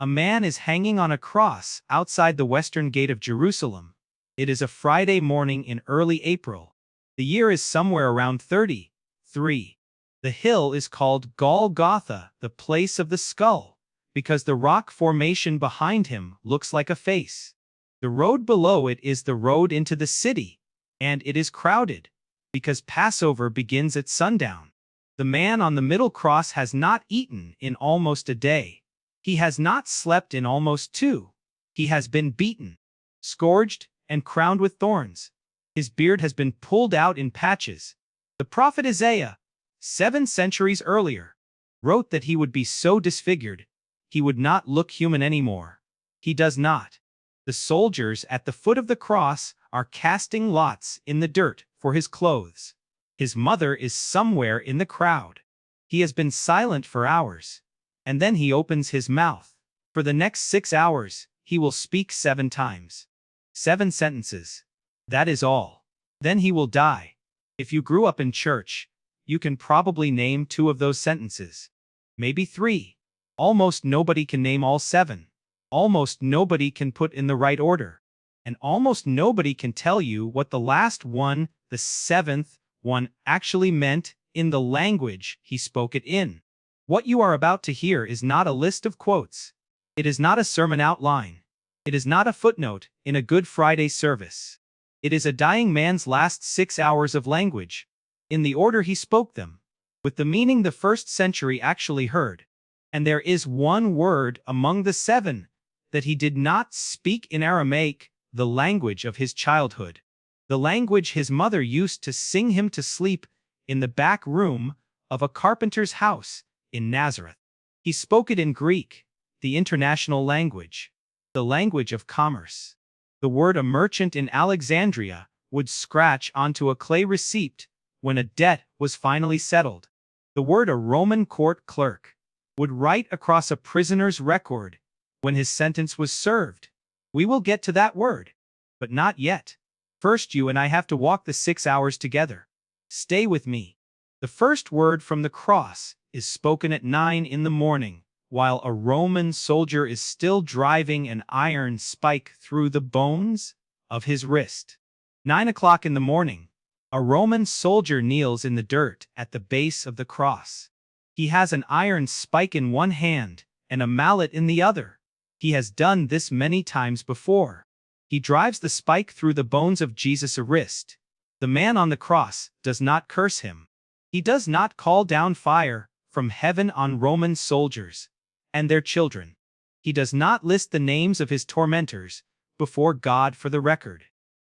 A man is hanging on a cross outside the western gate of Jerusalem. It is a Friday morning in early April. The year is somewhere around 33. The hill is called Golgotha, the place of the skull, because the rock formation behind him looks like a face. The road below it is the road into the city, and it is crowded, because Passover begins at sundown. The man on the middle cross has not eaten in almost a day. He has not slept in almost 2. He has been beaten, scourged, and crowned with thorns. His beard has been pulled out in patches. The prophet Isaiah, 7 centuries earlier, wrote that he would be so disfigured, he would not look human anymore. He does not. The soldiers at the foot of the cross are casting lots in the dirt for his clothes. His mother is somewhere in the crowd. He has been silent for hours. And then he opens his mouth. For the next 6 hours, he will speak 7 times. 7 sentences. That is all. Then he will die. If you grew up in church, you can probably name 2 of those sentences. Maybe 3. Almost nobody can name all 7. Almost nobody can put in the right order. And almost nobody can tell you what the last one, the 7th one, actually meant in the language he spoke it in. What you are about to hear is not a list of quotes. It is not a sermon outline. It is not a footnote in a Good Friday service. It is a dying man's last 6 hours of language, in the order he spoke them, with the meaning the first century actually heard. And there is one word among the 7 that he did not speak in Aramaic, the language of his childhood, the language his mother used to sing him to sleep in the back room of a carpenter's house in Nazareth. He spoke it in Greek, the international language, the language of commerce. The word a merchant in Alexandria would scratch onto a clay receipt when a debt was finally settled. The word a Roman court clerk would write across a prisoner's record when his sentence was served. We will get to that word, but not yet. First, you and I have to walk the 6 hours together. Stay with me. The first word from the cross is spoken at 9 in the morning, while a Roman soldier is still driving an iron spike through the bones of his wrist. 9 o'clock in the morning, a Roman soldier kneels in the dirt at the base of the cross. He has an iron spike in one hand and a mallet in the other. He has done this many times before. He drives the spike through the bones of Jesus' wrist. The man on the cross does not curse him. He does not call down fire from heaven on Roman soldiers and their children. He does not list the names of his tormentors before God for the record.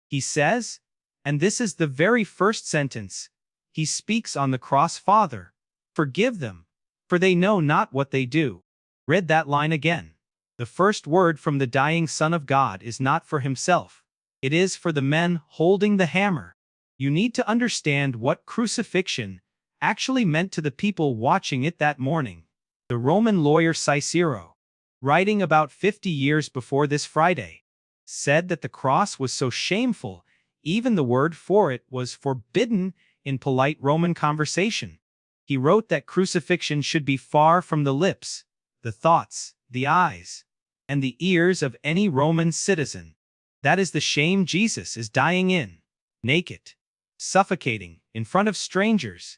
He says, and this is the very first sentence he speaks on the cross, Father, forgive them, for they know not what they do. Read that line again. The first word from the dying Son of God is not for himself. It is for the men holding the hammer. You need to understand what crucifixion actually meant to the people watching it that morning. The Roman lawyer Cicero, writing about 50 years before this Friday, said that the cross was so shameful, even the word for it was forbidden in polite Roman conversation. He wrote that crucifixion should be far from the lips, the thoughts, the eyes, and the ears of any Roman citizen. That is the shame Jesus is dying in, naked, suffocating, in front of strangers.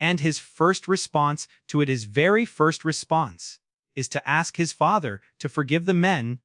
And his first response to it, his very first response, is to ask his Father to forgive the men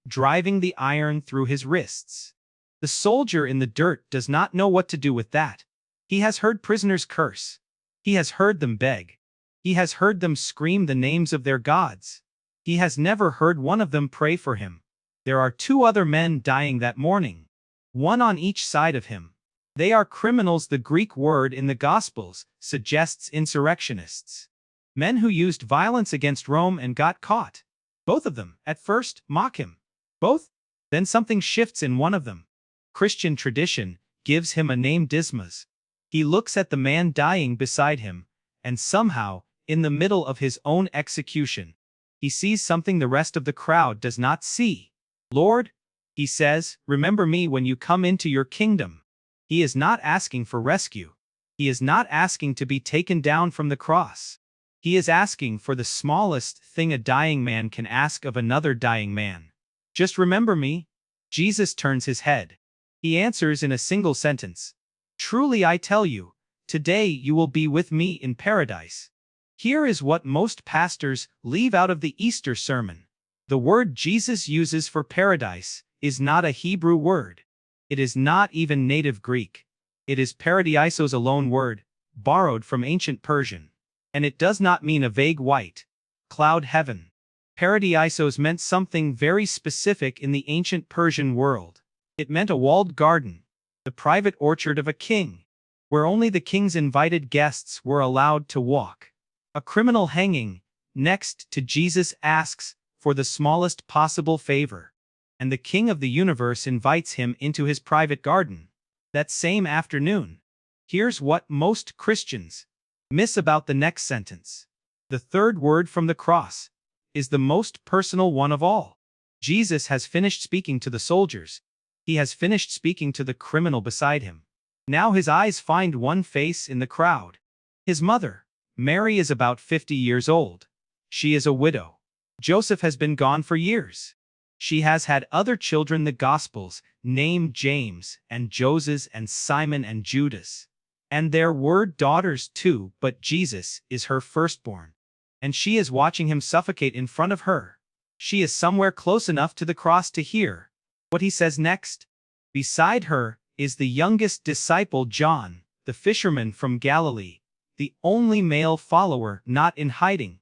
driving the iron through his wrists. The soldier in the dirt does not know what to do with that. He has heard prisoners curse. He has heard them beg. He has heard them scream the names of their gods. He has never heard one of them pray for him. There are 2 other men dying that morning, one on each side of him. They are criminals. The Greek word in the Gospels suggests insurrectionists. Men who used violence against Rome and got caught. Both of them, at first, mock him. Both? Then something shifts in one of them. Christian tradition gives him a name, Dismas. He looks at the man dying beside him, and somehow, in the middle of his own execution, he sees something the rest of the crowd does not see. Lord, he says, remember me when you come into your kingdom. He is not asking for rescue. He is not asking to be taken down from the cross. He is asking for the smallest thing a dying man can ask of another dying man. Just remember me. Jesus turns his head. He answers in a single sentence. Truly I tell you, today you will be with me in paradise. Here is what most pastors leave out of the Easter sermon. The word Jesus uses for paradise is not a Hebrew word. It is not even native Greek. It is paradeisos, a loan word, borrowed from ancient Persian. And it does not mean a vague white cloud heaven. Paradeisos meant something very specific in the ancient Persian world. It meant a walled garden, the private orchard of a king, where only the king's invited guests were allowed to walk. A criminal hanging next to Jesus asks for the smallest possible favor, and the king of the universe invites him into his private garden. That same afternoon. Here's what most Christians miss about the next sentence. The third word from the cross is the most personal one of all. Jesus has finished speaking to the soldiers. He has finished speaking to the criminal beside him. Now his eyes find one face in the crowd. His mother, Mary, is about 50 years old. She is a widow. Joseph has been gone for years. She has had other children, the Gospels, named James and Joses and Simon and Judas. And there were daughters too, but Jesus is her firstborn. And she is watching him suffocate in front of her. She is somewhere close enough to the cross to hear what he says next. Beside her is the youngest disciple, John, the fisherman from Galilee, the only male follower not in hiding.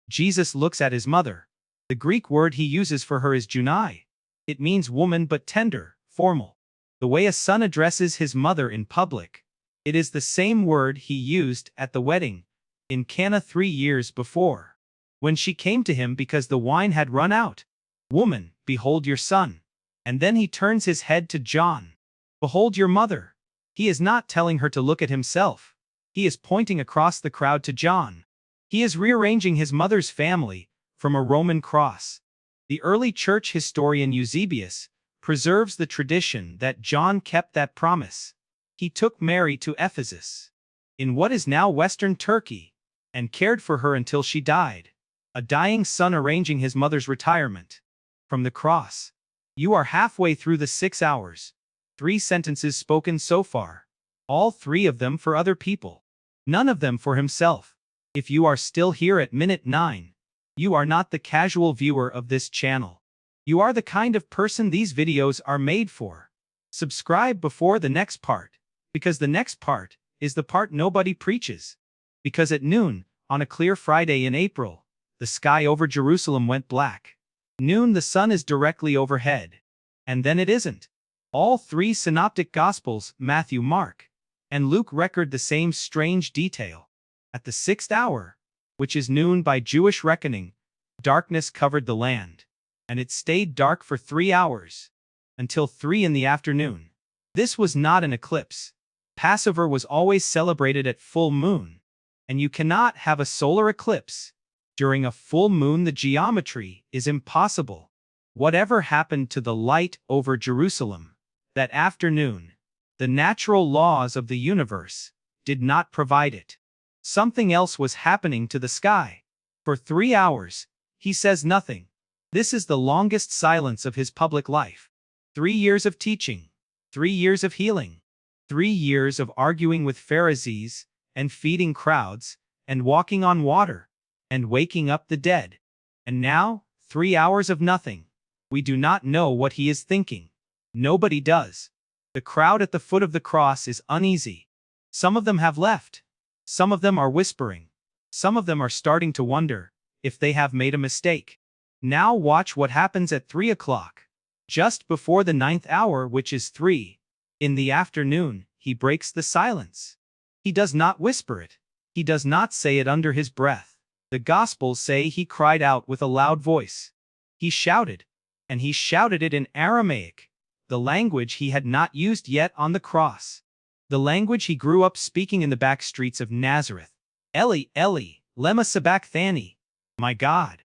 Jesus looks at his mother. The Greek word he uses for her is junai. It means woman, but tender, formal. The way a son addresses his mother in public. It is the same word he used at the wedding in Cana 3 years before, when she came to him because the wine had run out. Woman, behold your son. And then he turns his head to John. Behold your mother. He is not telling her to look at himself. He is pointing across the crowd to John. He is rearranging his mother's family from a Roman cross. The early church historian Eusebius preserves the tradition that John kept that promise. He took Mary to Ephesus, in what is now Western Turkey, and cared for her until she died. A dying son arranging his mother's retirement from the cross. You are halfway through the 6 hours. 3 sentences spoken so far. All 3 of them for other people. None of them for himself. If you are still here at minute 9, you are not the casual viewer of this channel. You are the kind of person these videos are made for. Subscribe before the next part, because the next part is the part nobody preaches. Because at noon, on a clear Friday in April, the sky over Jerusalem went black. Noon, the sun is directly overhead. And then it isn't. All 3 synoptic Gospels, Matthew, Mark, and Luke, record the same strange detail. At the 6th hour, which is noon by Jewish reckoning, darkness covered the land. And it stayed dark for 3 hours, until 3 in the afternoon. This was not an eclipse. Passover was always celebrated at full moon, and you cannot have a solar eclipse. During a full moon, the geometry is impossible. Whatever happened to the light over Jerusalem that afternoon? The natural laws of the universe did not provide it. Something else was happening to the sky. For 3 hours, he says nothing. This is the longest silence of his public life. 3 years of teaching, 3 years of healing, 3 years of arguing with Pharisees, and feeding crowds, and walking on water, and waking up the dead. And now, 3 hours of nothing. We do not know what he is thinking. Nobody does. The crowd at the foot of the cross is uneasy. Some of them have left. Some of them are whispering. Some of them are starting to wonder if they have made a mistake. Now watch what happens at 3 o'clock. Just before the 9th hour, which is 3 in the afternoon, he breaks the silence. He does not whisper it. He does not say it under his breath. The Gospels say he cried out with a loud voice. He shouted, and he shouted it in Aramaic, the language he had not used yet on the cross. The language he grew up speaking in the back streets of Nazareth. Eli, Eli, lema sabachthani. My God,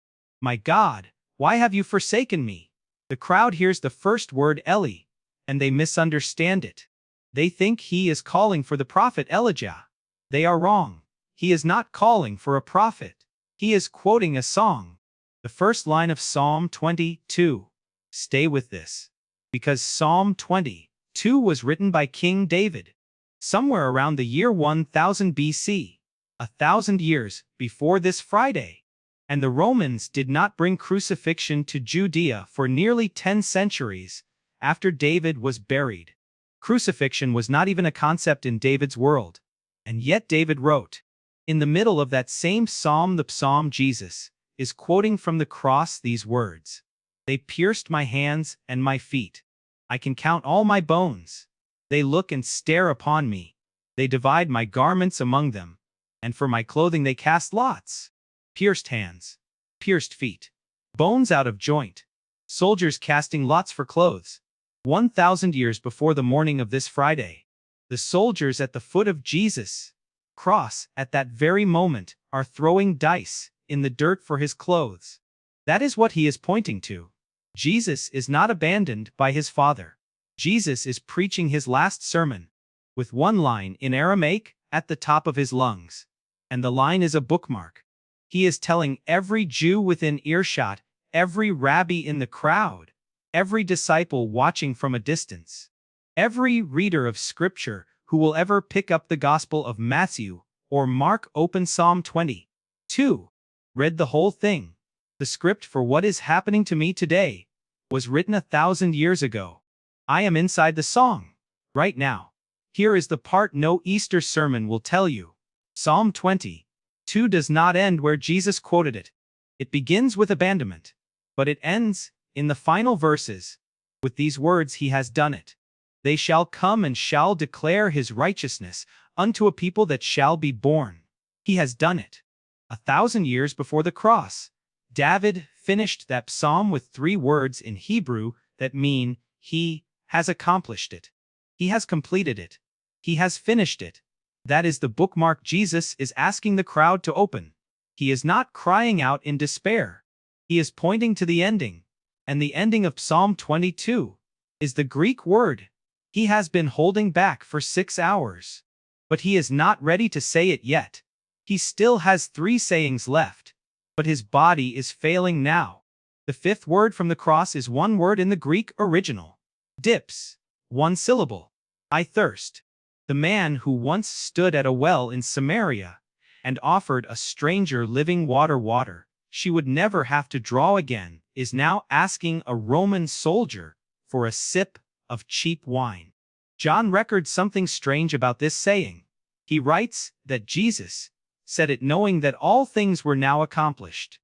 why have you forsaken me? The crowd hears the first word Eli, and they misunderstand it. They think he is calling for the prophet Elijah. They are wrong. He is not calling for a prophet. He is quoting a song. The first line of Psalm 22. Stay with this. Because Psalm 22 was written by King David, somewhere around the year 1000 BC, 1,000 years before this Friday. And the Romans did not bring crucifixion to Judea for nearly 10 centuries after David was buried. Crucifixion was not even a concept in David's world. And yet David wrote. In the middle of that same psalm, the psalm Jesus is quoting from the cross these words. They pierced my hands and my feet. I can count all my bones. They look and stare upon me. They divide my garments among them, and for my clothing they cast lots. Pierced hands, pierced feet, bones out of joint, soldiers casting lots for clothes. 1,000 years before the morning of this Friday, the soldiers at the foot of Jesus' cross at that very moment are throwing dice in the dirt for his clothes. That is what he is pointing to. Jesus is not abandoned by his Father. Jesus is preaching his last sermon, with one line in Aramaic at the top of his lungs. And the line is a bookmark. He is telling every Jew within earshot, every rabbi in the crowd, every disciple watching from a distance, every reader of Scripture who will ever pick up the Gospel of Matthew or Mark, open Psalm 22, read the whole thing. The script for what is happening to me today was written 1,000 years ago. I am inside the song right now. Here is the part no Easter sermon will tell you. Psalm 22 does not end where Jesus quoted it. It begins with abandonment, but it ends, in the final verses, with these words, He has done it. They shall come and shall declare His righteousness unto a people that shall be born. He has done it. 1,000 years before the cross, David finished that psalm with 3 words in Hebrew that mean, He has accomplished it. He has completed it. He has finished it. That is the bookmark Jesus is asking the crowd to open. He is not crying out in despair. He is pointing to the ending. And the ending of Psalm 22 is the Greek word he has been holding back for 6 hours. But he is not ready to say it yet. He still has 3 sayings left. But his body is failing now. The 5th word from the cross is 1 word in the Greek original. Dips. 1 syllable. I thirst. The man who once stood at a well in Samaria and offered a stranger living water she would never have to draw again, is now asking a Roman soldier for a sip of cheap wine. John records something strange about this saying. He writes that Jesus said it knowing that all things were now accomplished,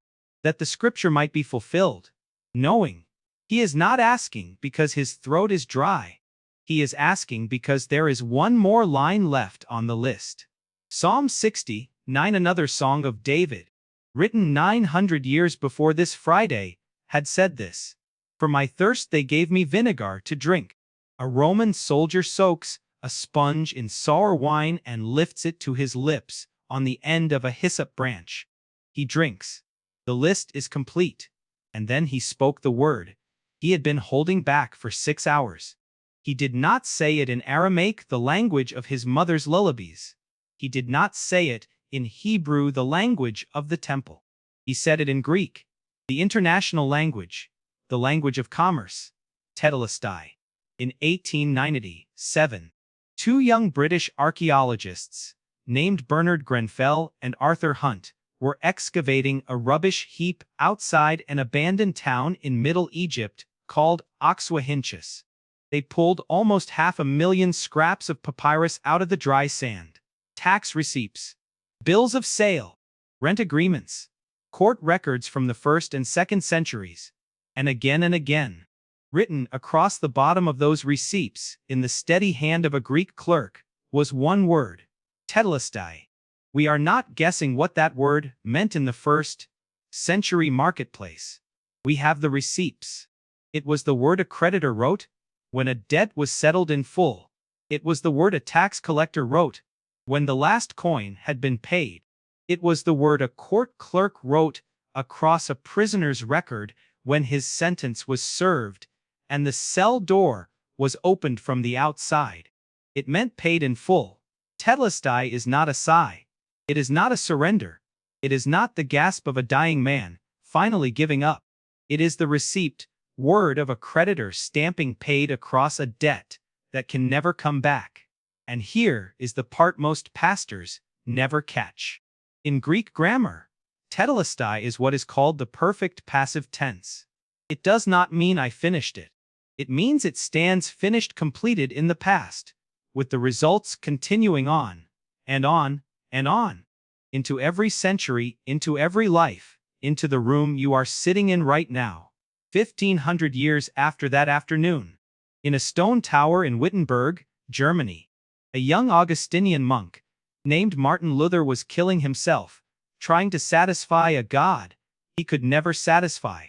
that the scripture might be fulfilled. Knowing. He is not asking because his throat is dry. He is asking because there is 1 more line left on the list. Psalm 69, another song of David, written 900 years before this Friday, had said this. For my thirst they gave me vinegar to drink. A Roman soldier soaks a sponge in sour wine and lifts it to his lips on the end of a hyssop branch. He drinks. The list is complete. And then he spoke the word he had been holding back for 6 hours. He did not say it in Aramaic, the language of his mother's lullabies. He did not say it in Hebrew, the language of the temple. He said it in Greek, the international language, the language of commerce, Tetelestai. In 1897, 2 young British archaeologists, named Bernard Grenfell and Arthur Hunt, were excavating a rubbish heap outside an abandoned town in Middle Egypt called Oxwahynchus. They pulled almost 500,000 scraps of papyrus out of the dry sand. Tax receipts, bills of sale, rent agreements, court records from the 1st and 2nd centuries, and again, written across the bottom of those receipts in the steady hand of a Greek clerk, was 1 word, Tetelestai. We are not guessing what that word meant in the 1st century marketplace. We have the receipts. It was the word a creditor wrote when a debt was settled in full. It was the word a tax collector wrote when the last coin had been paid. It was the word a court clerk wrote across a prisoner's record when his sentence was served and the cell door was opened from the outside. It meant paid in full. Tetelestai is not a sigh. It is not a surrender. It is not the gasp of a dying man, finally giving up. It is the receipt, word of a creditor stamping paid across a debt that can never come back. And here is the part most pastors never catch. In Greek grammar, Tetelestai is what is called the perfect passive tense. It does not mean I finished it. It means it stands finished, completed in the past, with the results continuing on, and on, and on, into every century, into every life, into the room you are sitting in right now, 1,500 years after that afternoon. In a stone tower in Wittenberg, Germany, a young Augustinian monk named Martin Luther was killing himself, trying to satisfy a God he could never satisfy.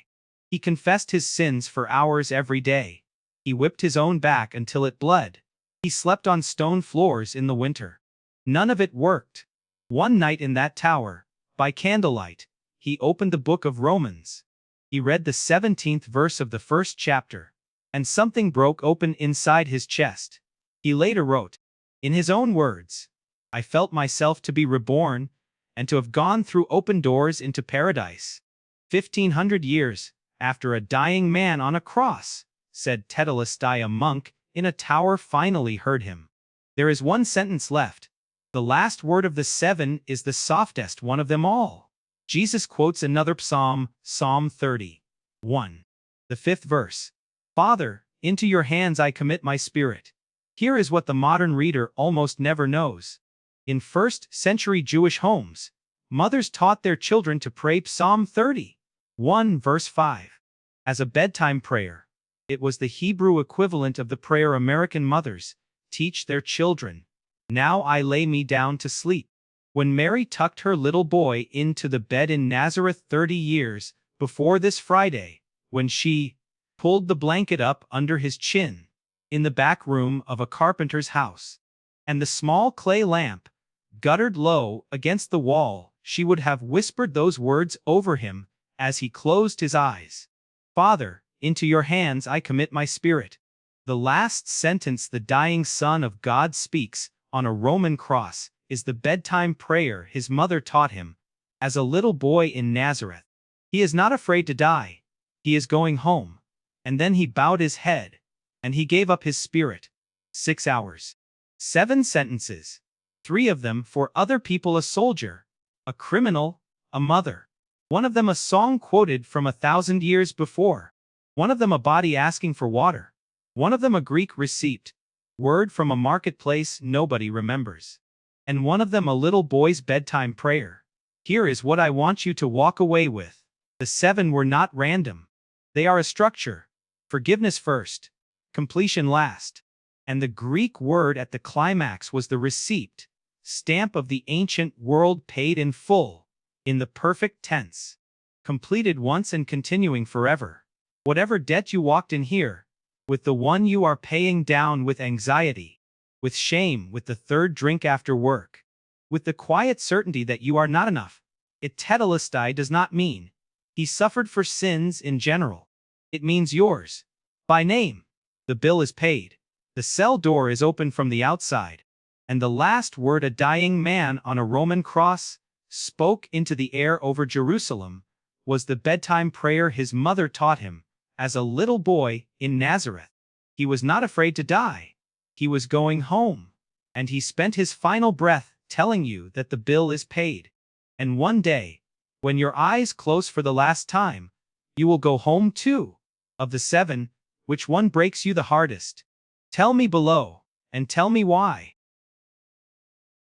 He confessed his sins for hours every day. He whipped his own back until it bled. He slept on stone floors in the winter. None of it worked. One night in that tower, by candlelight, he opened the book of Romans. He read the 17th verse of the first chapter, and something broke open inside his chest. He later wrote, in his own words, I felt myself to be reborn, and to have gone through open doors into paradise. 1,500 years after a dying man on a cross, said Tetelestai, a monk in a tower finally heard him. There is one sentence left. The last word of the 7 is the softest one of them all. Jesus quotes another psalm, Psalm 30:1. The 5th verse. Father, into your hands I commit my spirit. Here is what the modern reader almost never knows. In first-century Jewish homes, mothers taught their children to pray Psalm 30:1 verse 5 as a bedtime prayer. It was the Hebrew equivalent of the prayer American mothers teach their children. Now I lay me down to sleep. When Mary tucked her little boy into the bed in Nazareth 30 years before this Friday, when she pulled the blanket up under his chin in the back room of a carpenter's house, and the small clay lamp guttered low against the wall, she would have whispered those words over him as he closed his eyes. Father, into your hands I commit my spirit. The last sentence the dying Son of God speaks on a Roman cross is the bedtime prayer his mother taught him as a little boy in Nazareth. He is not afraid to die. He is going home. And then he bowed his head, and he gave up his spirit. 6 hours. 7 sentences. 3 of them for other people: a soldier, a criminal, a mother. One of them a song quoted from 1,000 years before. One of them a body asking for water. One of them a Greek receipt, word from a marketplace nobody remembers. And one of them a little boy's bedtime prayer. Here is what I want you to walk away with. The 7 were not random. They are a structure. Forgiveness first, completion last. And the Greek word at the climax was the receipt, stamp of the ancient world, paid in full, in the perfect tense, completed once and continuing forever. Whatever debt you walked in here, with the one you are paying down with anxiety, with shame, with the 3rd drink after work, with the quiet certainty that you are not enough. It Tetelestai does not mean he suffered for sins in general. It means yours. By name. The bill is paid. The cell door is open from the outside. And the last word a dying man on a Roman cross spoke into the air over Jerusalem was the bedtime prayer his mother taught him as a little boy in Nazareth. He was not afraid to die. He was going home. And he spent his final breath telling you that the bill is paid. And one day, when your eyes close for the last time, you will go home too. Of the 7, which one breaks you the hardest? Tell me below, and tell me why.